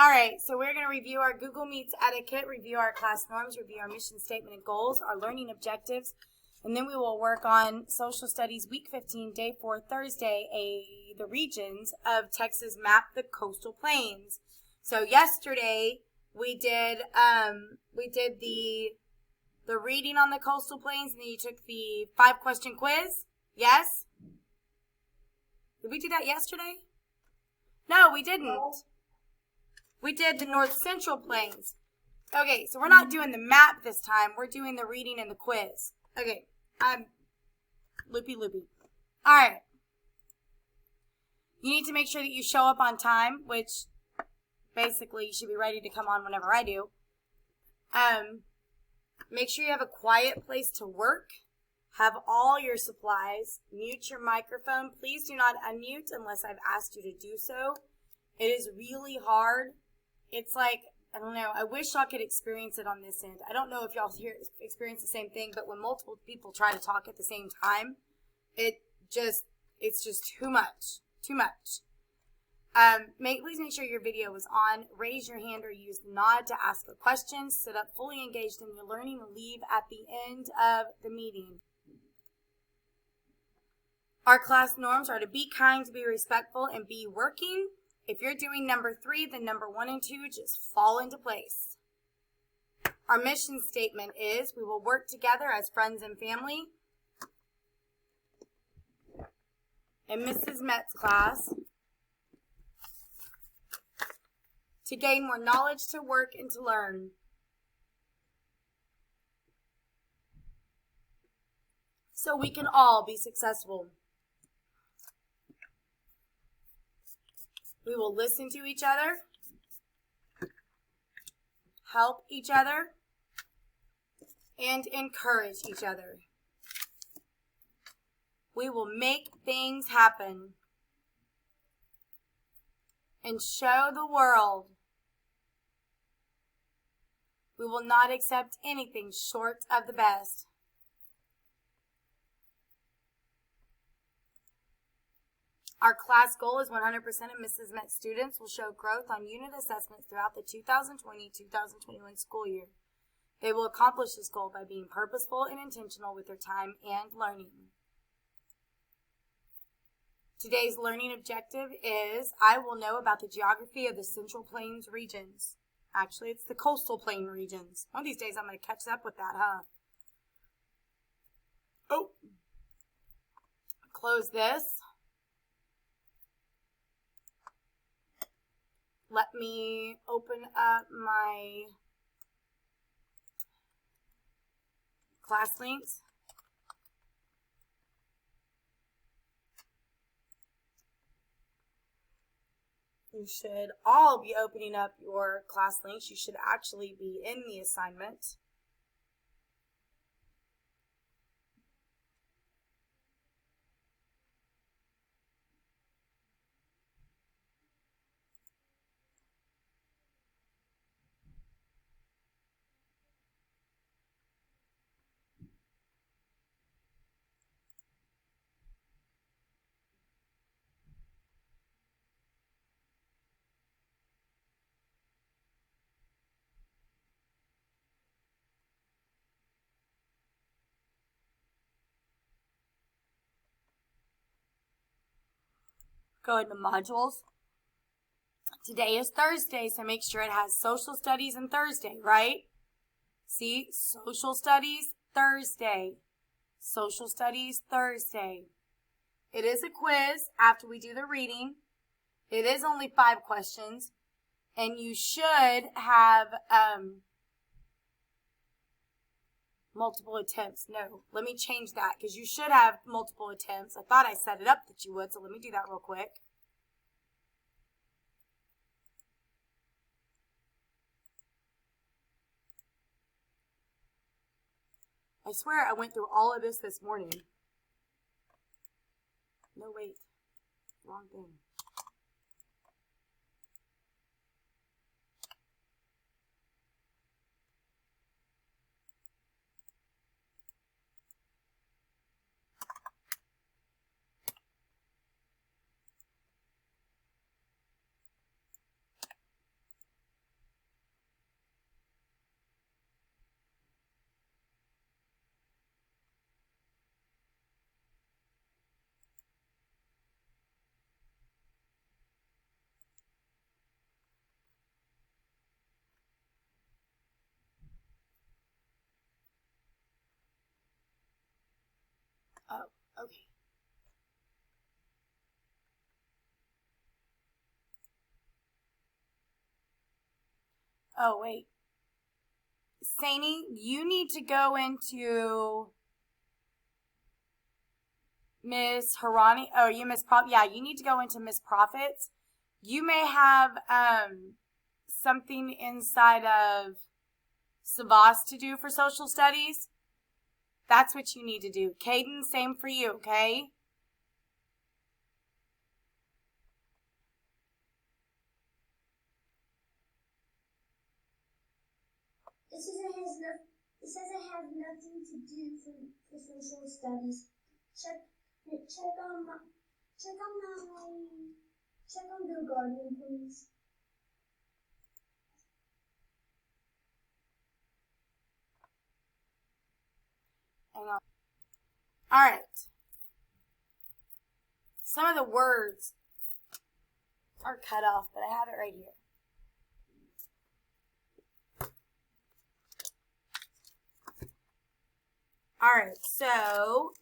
All right, so we're going to review our Google Meets etiquette, review our class norms, review our mission statement and goals, our learning objectives, and then we will work on Social Studies Week 15, Day 4, Thursday, the regions of Texas map the coastal plains. So yesterday we did the reading on the coastal plains, and then you took the 5-question quiz. Yes? Did we do that yesterday? No, we didn't. We did the North Central Plains. Okay, so we're not doing the map this time. We're doing the reading and the quiz. Okay, I'm loopy. All right. You need to make sure that you show up on time, which basically you should be ready to come on whenever I do. Make sure you have a quiet place to work. Have all your supplies. Mute your microphone. Please do not unmute unless I've asked you to do so. It is really hard. It's like, I don't know, I wish y'all could experience it on this end. I don't know if y'all here experience the same thing, but when multiple people try to talk at the same time, it's just too much. Please make sure your video is on. Raise your hand or use the nod to ask a question. Sit up fully engaged in your learning and leave at the end of the meeting. Our class norms are to be kind, to be respectful, and be working. If you're doing number 3, then number 1 and 2 just fall into place. Our mission statement is we will work together as friends and family. In Mrs. Met's class, to gain more knowledge, to work, and to learn. So we can all be successful. We will listen to each other, help each other, and encourage each other. We will make things happen and show the world we will not accept anything short of the best. Our class goal is 100% of Mrs. Met students will show growth on unit assessments throughout the 2020-2021 school year. They will accomplish this goal by being purposeful and intentional with their time and learning. Today's learning objective is I will know about the geography of the Central Plains regions. Actually, it's the coastal plain regions. One of these days I'm going to catch up with that, huh? Oh. Close this. Let me open up my class links. You should all be opening up your class links. You should actually be in the assignment. Go into modules. Today is Thursday, so make sure it has social studies and Thursday, right? See, social studies, Thursday. Social studies, Thursday. It is a quiz after we do the reading. It is only 5 questions, and you should have multiple attempts. No, let me change that because you should have multiple attempts. I thought I set it up that you would, so let me do that real quick. I swear I went through all of this morning. No, wait. Wrong thing. Oh, okay. Oh, wait. Saini, you need to go into Miss Harani. Oh, you Miss Profit. Yeah, you need to go into Miss Profits. You may have something inside of Savas to do for social studies. That's what you need to do. Caden, same for you, okay? It says it has nothing to do for social studies. Check on the Guardian, please. Hang on. All right. Some of the words are cut off, but I have it right here. All right, so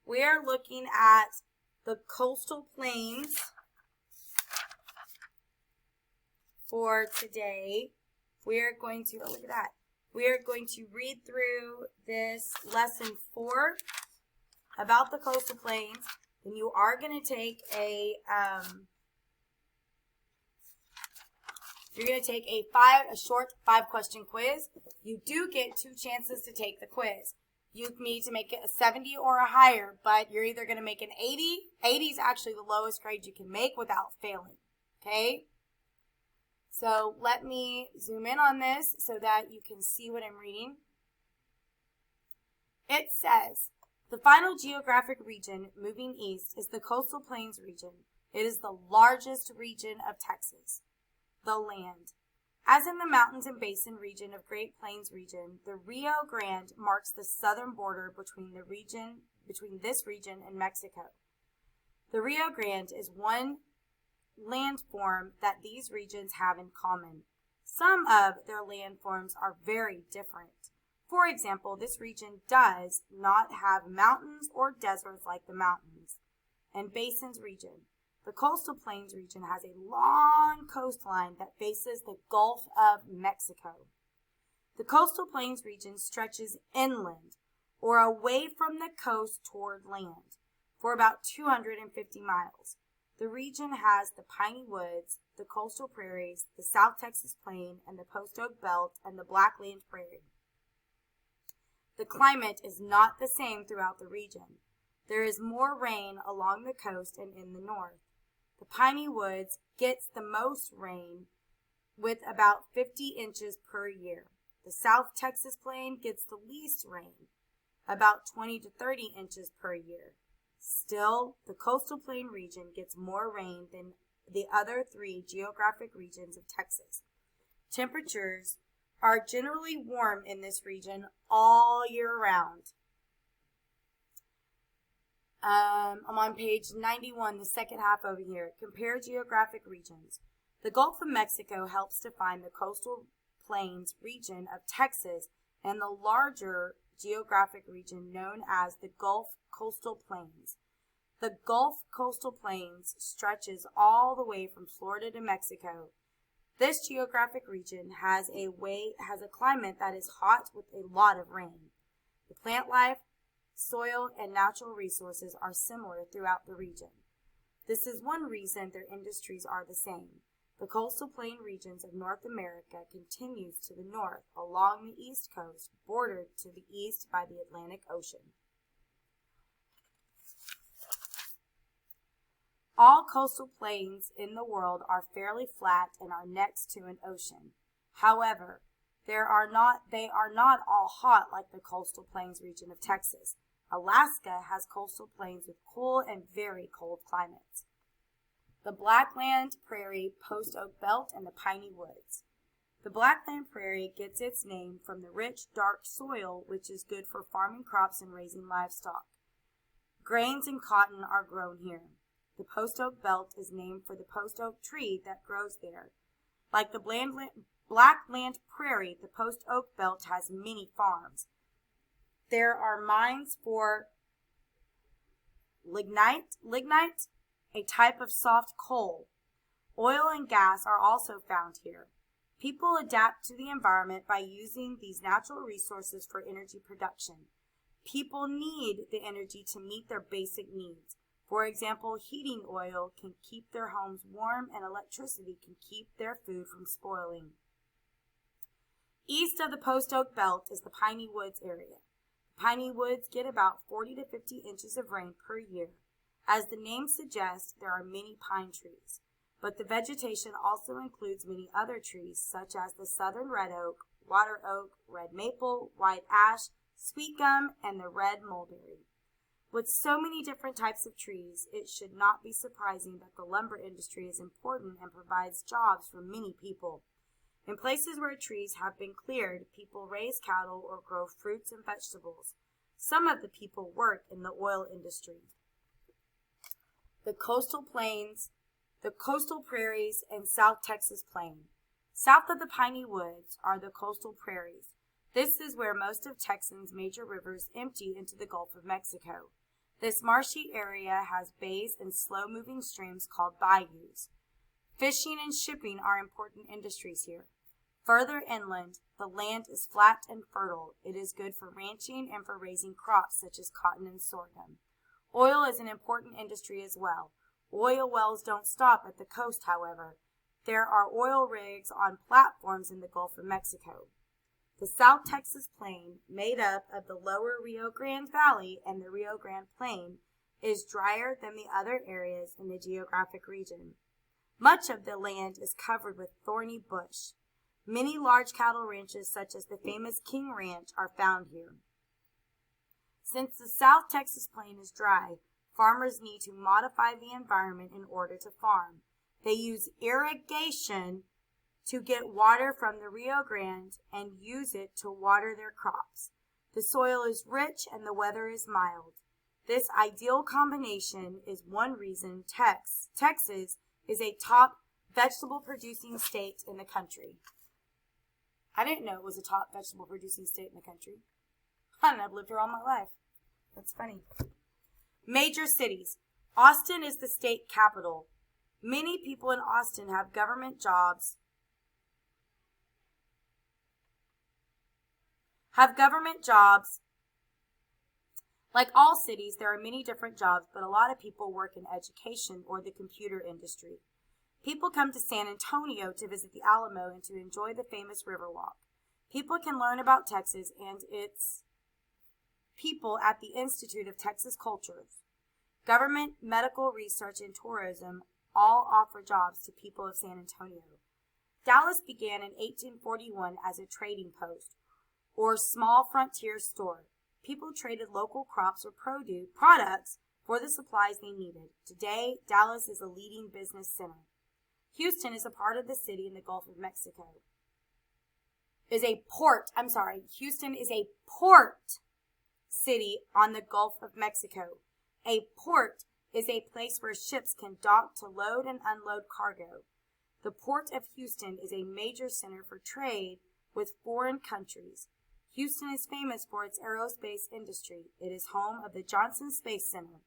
we are looking at the coastal plains for today. We are going to, oh, look at that. We are going to read through this lesson 4 about the coastal plains. Then you are going to take a, you're going to take a short 5-question quiz. You do get 2 chances to take the quiz. You need to make it a 70 or a higher, but you're either going to make an 80. 80 is actually the lowest grade you can make without failing, okay? So let me zoom in on this so that you can see what I'm reading. It says, the final geographic region moving east is the coastal plains region. It is the largest region of Texas. The land. As in the mountains and basin region of Great Plains region, the Rio Grande marks the southern border between this region and Mexico. The Rio Grande is one landform that these regions have in common. Some of their landforms are very different. For example, this region does not have mountains or deserts like the mountains and basins region. The coastal plains region has a long coastline that faces the Gulf of Mexico. The coastal plains region stretches inland or away from the coast toward land for about 250 miles. The region has the piney woods, the coastal prairies, the South Texas plain, and the post oak belt and the blackland prairie. The climate is not the same throughout the region. There is more rain along the coast and in the north. The piney woods gets the most rain with about 50 inches per year. The South Texas plain gets the least rain, about 20 to 30 inches per year. Still, the coastal plain region gets more rain than the other 3 geographic regions of Texas. Temperatures are generally warm in this region all year round. I'm on page 91, the second half over here. Compare geographic regions. The Gulf of Mexico helps define the coastal plains region of Texas and the larger geographic region known as the Gulf Coastal Plains. The Gulf Coastal Plains stretches all the way from Florida to Mexico. This geographic region has a climate that is hot with a lot of rain. The plant life, soil, and natural resources are similar throughout the region. This is one reason their industries are the same. The coastal plain regions of North America continues to the north along the east coast, bordered to the east by the Atlantic Ocean. All coastal plains in the world are fairly flat and are next to an ocean. However, they are not all hot like the coastal plains region of Texas. Alaska has coastal plains with cool and very cold climates. The Blackland Prairie, Post Oak Belt, and the Piney Woods. The Blackland Prairie gets its name from the rich, dark soil, which is good for farming crops and raising livestock. Grains and cotton are grown here. The Post Oak Belt is named for the post oak tree that grows there. Like the Blackland Prairie, the Post Oak Belt, has many farms. There are mines for lignite, a type of soft coal. Oil and gas are also found here. People adapt to the environment by using these natural resources for energy production. People need the energy to meet their basic needs. For example, heating oil can keep their homes warm and electricity can keep their food from spoiling. East of the Post Oak Belt is the Piney Woods area. The Piney Woods get about 40 to 50 inches of rain per year. As the name suggests, there are many pine trees, but the vegetation also includes many other trees such as the southern red oak, water oak, red maple, white ash, sweet gum, and the red mulberry. With so many different types of trees, it should not be surprising that the lumber industry is important and provides jobs for many people. In places where trees have been cleared, people raise cattle or grow fruits and vegetables. Some of the people work in the oil industry. The coastal plains, the coastal prairies, and South Texas Plain. South of the Piney Woods are the coastal prairies. This is where most of Texas' major rivers empty into the Gulf of Mexico. This marshy area has bays and slow-moving streams called bayous. Fishing and shipping are important industries here. Further inland, the land is flat and fertile. It is good for ranching and for raising crops such as cotton and sorghum. Oil is an important industry as well. Oil wells don't stop at the coast, however. There are oil rigs on platforms in the Gulf of Mexico. The South Texas Plain, made up of the lower Rio Grande Valley and the Rio Grande Plain, is drier than the other areas in the geographic region. Much of the land is covered with thorny bush. Many large cattle ranches, such as the famous King Ranch, are found here. Since the South Texas Plain is dry, farmers need to modify the environment in order to farm. They use irrigation to get water from the Rio Grande and use it to water their crops. The soil is rich and the weather is mild. This ideal combination is one reason Texas is a top vegetable producing state in the country. I didn't know it was a top vegetable producing state in the country. I've lived here all my life. That's funny. Major cities. Austin is the state capital. Many people in Austin have government jobs. Like all cities, there are many different jobs, but a lot of people work in education or the computer industry. People come to San Antonio to visit the Alamo and to enjoy the famous Riverwalk. People can learn about Texas and its people at the Institute of Texas Cultures. Government, medical research, and tourism all offer jobs to people of San Antonio. Dallas began in 1841 as a trading post or small frontier store. People traded local crops or products for the supplies they needed. Today, Dallas is a leading business center. Houston is a part of the city in the Gulf of Mexico. Houston is a port city on the Gulf of Mexico. A port is a place where ships can dock to load and unload cargo. The Port of Houston is a major center for trade with foreign countries. Houston is famous for its aerospace industry. It is home of the Johnson Space Center.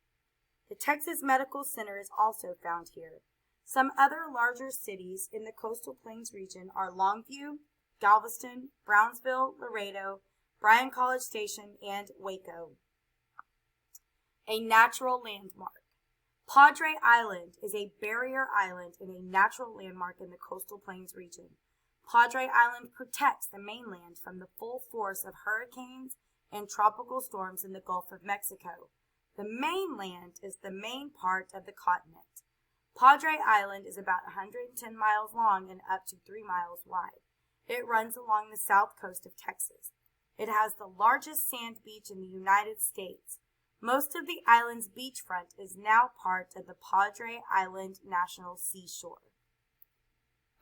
The Texas Medical Center is also found here. Some other larger cities in the Coastal Plains region are Longview, Galveston, Brownsville, Laredo, Bryan College Station, and Waco. A natural landmark. Padre Island is a barrier island and a natural landmark in the Coastal Plains region. Padre Island protects the mainland from the full force of hurricanes and tropical storms in the Gulf of Mexico. The mainland is the main part of the continent. Padre Island is about 110 miles long and up to 3 miles wide. It runs along the south coast of Texas. It has the largest sand beach in the United States. Most of the island's beachfront is now part of the Padre Island National Seashore.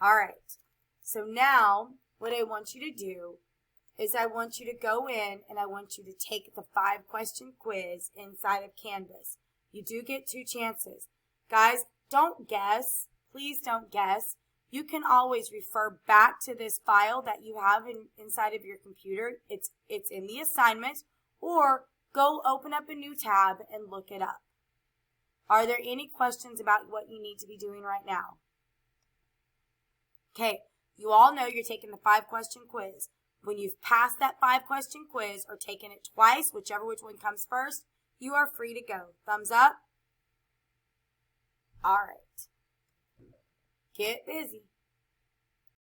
All right, so now what I want you to do is I want you to go in and I want you to take the 5-question quiz inside of Canvas. You do get 2 chances. Guys, don't guess. Please don't guess. you can always refer back to this file that you have inside of your computer. It's in the assignment, or go open up a new tab and look it up. Are there any questions about what you need to be doing right now? Okay, you all know you're taking the 5-question quiz. When you've passed that 5-question quiz or taken it twice, which one comes first, you are free to go. Thumbs up. All right. Get busy.